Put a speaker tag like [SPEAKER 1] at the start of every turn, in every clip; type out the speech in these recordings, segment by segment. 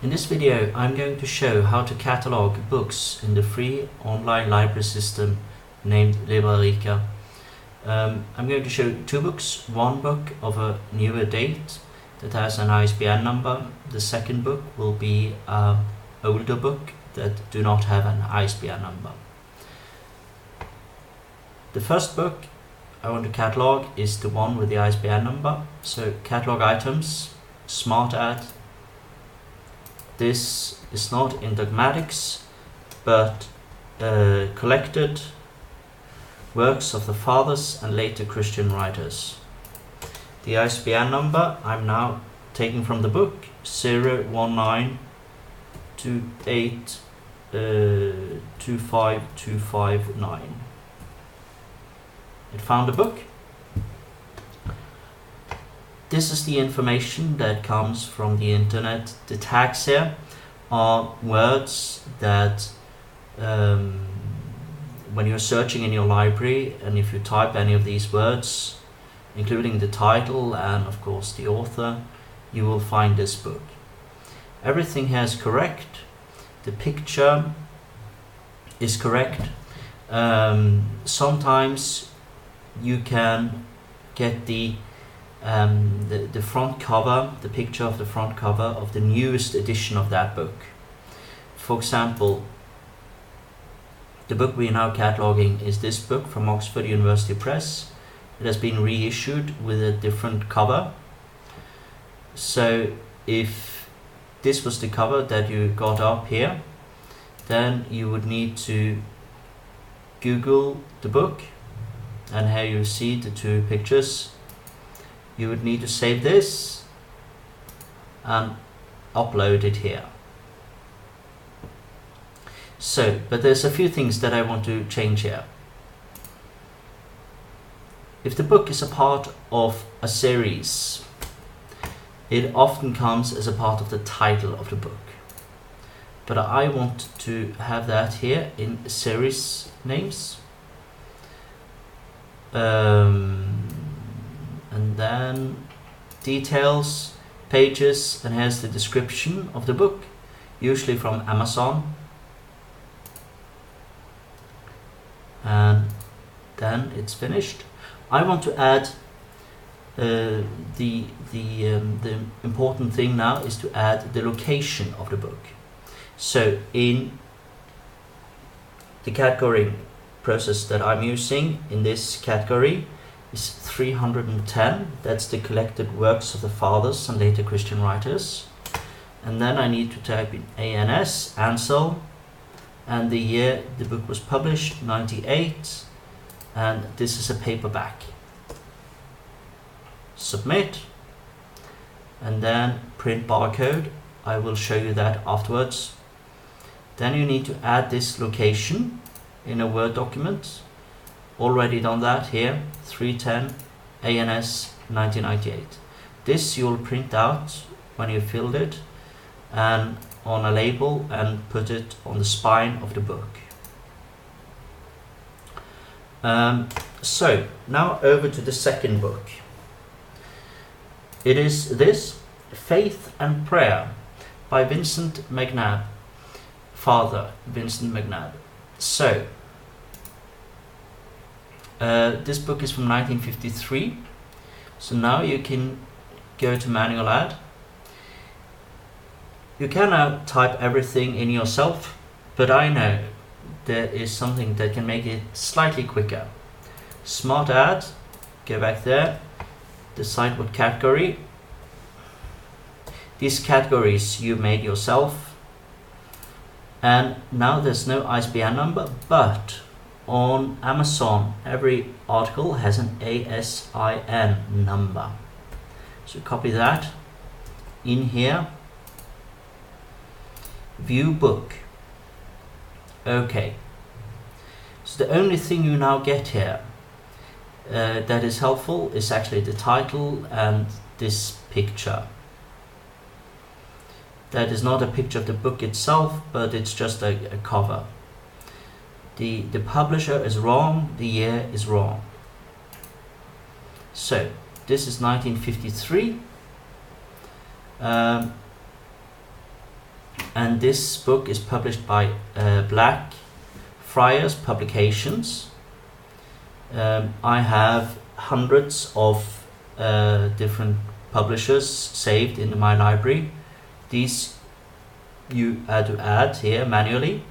[SPEAKER 1] In this video, I'm going to show how to catalog books in the free online library system named Librarika. I'm going to show two books, one book of a newer date that has an ISBN number. The second book will be an older book that do not have an ISBN number. The first book I want to catalog is the one with the ISBN number. So catalog items, smart ad. This is not in dogmatics, but collected works of the fathers and later Christian writers. The ISBN number I'm now taking from the book 019282529. It found a book. This is the information that comes from the internet. The tags here are words that when you're searching in your library, and if you type any of these words, including the title and of course the author, you will find this book. Everything here is correct. The picture is correct. Sometimes you can get the front cover, the picture of the front cover of the newest edition of that book. For example, the book we are now cataloging is this book from Oxford University Press. It has been reissued with a different cover. So if this was the cover that you got up here, then you would need to Google the book, and here you see the two pictures. You would need to save this and upload it here. So, but there's a few things that I want to change here. If the book is a part of a series, it often comes as a part of the title of the book. But I want to have that here in series names. And then details, pages, and here's the description of the book, usually from Amazon. And then it's finished. I want to add the important thing now is to add the location of the book. So in the category process that I'm using in this category is 310. That's the collected works of the fathers and later Christian writers. And then I need to type in ANS, Ansel, and the year the book was published, 98, and this is a paperback. Submit, and then print barcode. I will show you that afterwards. Then you need to add this location in a Word document. Already done that here, 310 ANS 1998. This you'll print out when you filled it and on a label and put it on the spine of the book. So now over to the second book. It is this, Faith and Prayer by Vincent McNabb, Father Vincent McNabb. So this book is from 1953. So now you can go to manual add. You can now type everything in yourself, but I know there is something that can make it slightly quicker. Smart add, go back there, decide what category. These categories you made yourself. And now there's no ISBN number, but on Amazon every article has an ASIN number. So copy that in here. View book. Okay. So the only thing you now get here that is helpful is actually the title and this picture. That is not a picture of the book itself, but it's just a cover. The publisher is wrong, the year is wrong. So this is 1953. and this book is published by Black Friars Publications. I have hundreds of different publishers saved in my library. These you had to add here manually,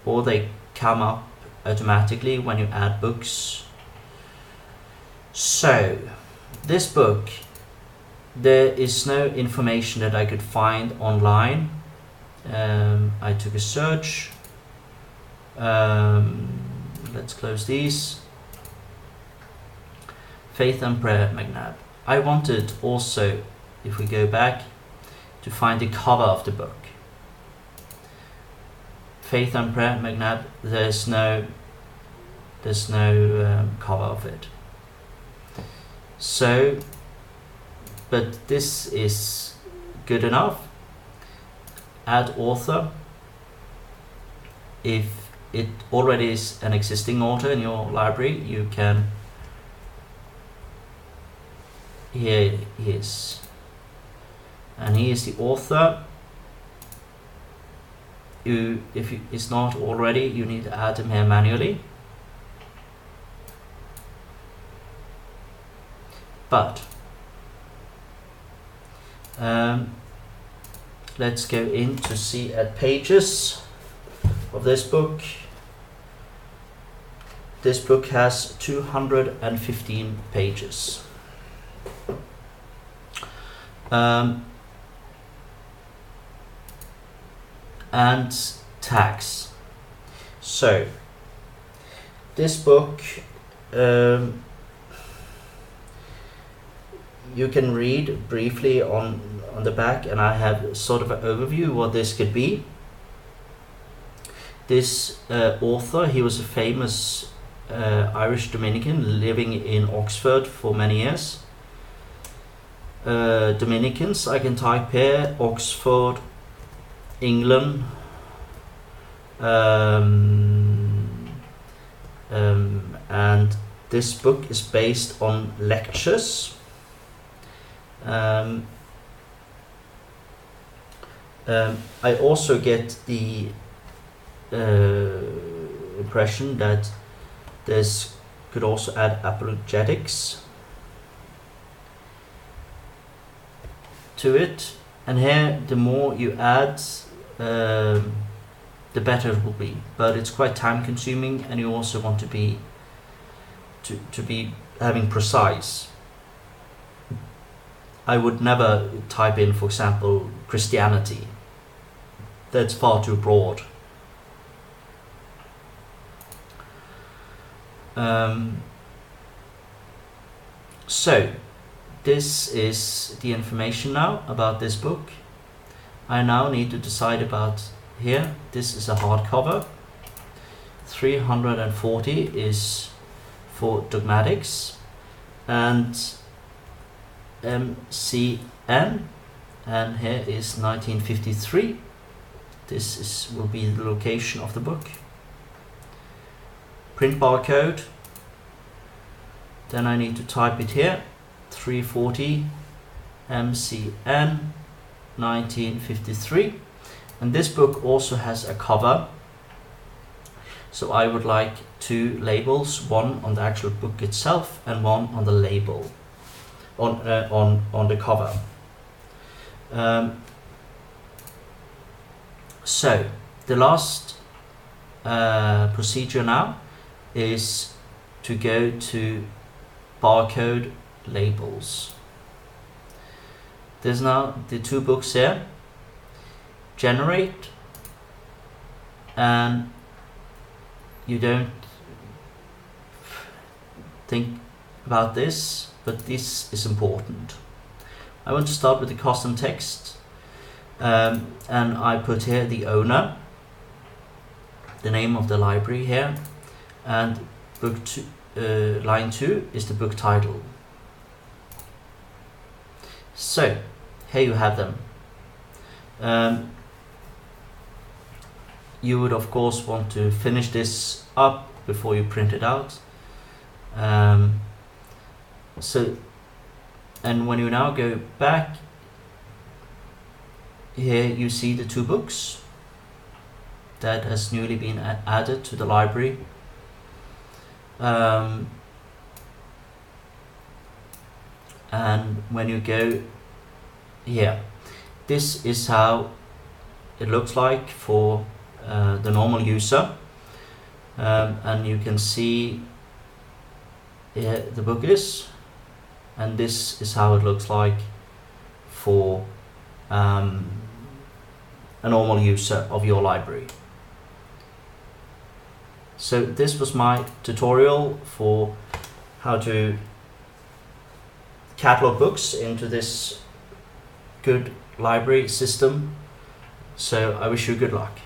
[SPEAKER 1] or they come up automatically when you add books. So this book, there is no information that I could find online. I took a search. Let's close these. Faith and Prayer, McNabb. I wanted also, if we go back, to find the cover of the book. Faith and Prayer, McNabb. There's no cover of it. So, but this is good enough. Add author. If it already is an existing author in your library, you can. Here he is, and he is the author. If it's not already, you need to add him here manually. But let's go in to see at pages of this book. This book has 215 pages. And tags. So this book, you can read briefly on the back, and I have sort of an overview what this could be. This author, he was a famous Irish Dominican living in Oxford for many years. Dominicans, I can type here, Oxford, England, and this book is based on lectures. I also get the impression that this could also add apologetics to it, and here the more you add, the better it will be, but it's quite time consuming, and you also want to be having precise. I would never type in, for example, Christianity. That's far too broad. So this is the information now about this book. I now need to decide about here. This is a hardcover. 340 is for dogmatics, and MCN, and here is 1953. This will be the location of the book. Print barcode. Then I need to type it here. 340 MCN 1953, and this book also has a cover, so I would like two labels, one on the actual book itself and one on the label, on the cover. So the last procedure now is to go to barcode labels. There's now the two books here, generate, and you don't think about this, but this is important. I want to start with the custom text, and I put here the owner, the name of the library here, and book two, line 2 is the book title. So here you have them. You would of course want to finish this up before you print it out. So, and when you now go back here you see the 2 books that has newly been added to the library. And when you go here, this is how it looks like for the normal user, and you can see here the book is, and this is how it looks like for a normal user of your library. So this was my tutorial for how to catalog books into this good library system. So I wish you good luck.